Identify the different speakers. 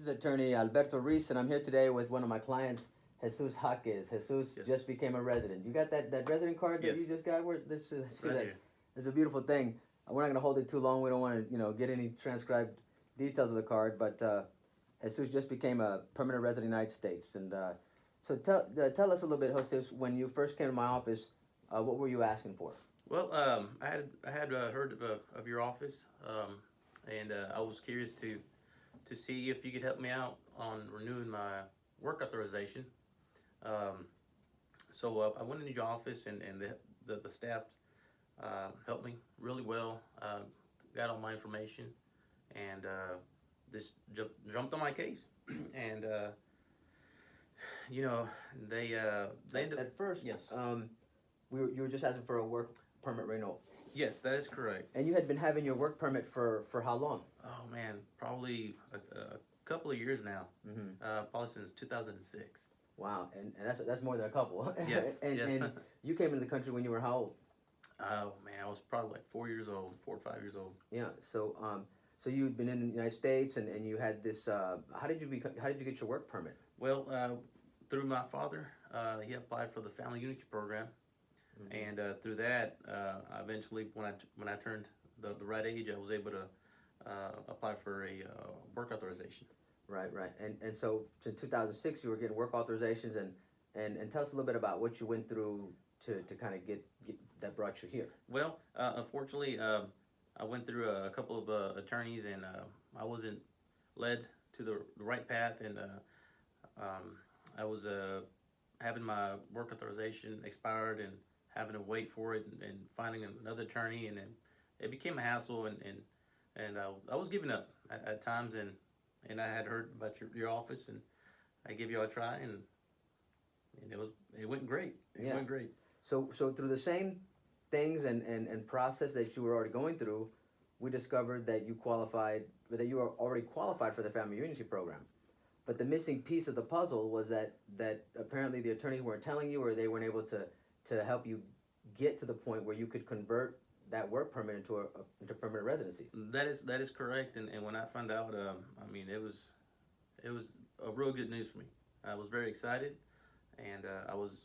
Speaker 1: is attorney Alberto Ruiz, and I'm here today with one of my clients, Jesus Jaquez. Jesus
Speaker 2: Yes.
Speaker 1: just became a resident. You got that resident card that
Speaker 2: Yes.
Speaker 1: you just got? Where let's see
Speaker 2: Right
Speaker 1: that.
Speaker 2: here.
Speaker 1: It's a beautiful thing. We're not going to hold it too long. We don't want to get any transcribed details of the card, but Jesus just became a permanent resident of the United States. And so tell us a little bit, Jesus, when you first came to my office, what were you asking for?
Speaker 2: Well, I had heard of your office, and I was curious to see if you could help me out on renewing my work authorization. Um, so I went into your office, and the staff helped me really well. Got all my information, and this jumped on my case, and you know they ended.
Speaker 1: At first,
Speaker 2: Yes.
Speaker 1: you were just asking for a work permit renewal.
Speaker 2: Yes, that is correct.
Speaker 1: And you had been having your work permit for how long?
Speaker 2: Oh man, probably a couple of years now.
Speaker 1: Mm-hmm.
Speaker 2: Probably since 2006.
Speaker 1: Wow, and that's more than a couple.
Speaker 2: Yes,
Speaker 1: and,
Speaker 2: yes.
Speaker 1: and you came into the country when you were how old?
Speaker 2: Oh man, I was probably like 4 years old, 4 or 5 years old.
Speaker 1: Yeah. So you'd been in the United States, and you had this. How did you get your work permit?
Speaker 2: Well, through my father, he applied for the Family Unity Program,
Speaker 1: Mm-hmm.
Speaker 2: and through that, eventually, when I turned the right age, I was able to apply for a work authorization.
Speaker 1: Right. And so in 2006, you were getting work authorizations, and tell us a little bit about what you went through to kind of get that brought you here.
Speaker 2: Well, unfortunately, I went through a couple of attorneys, and I wasn't led to the right path, and I was having my work authorization expired and having to wait for it, and finding another attorney, and then it became a hassle, and I was giving up at times, and I had heard about your office, and I gave you a try, and it went great. It
Speaker 1: Yeah.
Speaker 2: went great.
Speaker 1: So through the same things and process that you were already going through, we discovered that you were already qualified for the Family Unity Program. But the missing piece of the puzzle was that apparently the attorneys weren't telling you, or they weren't able to help you get to the point where you could convert that work permit into permanent residency.
Speaker 2: That is correct, and when I found out, I mean, it was a real good news for me. I was very excited, and I was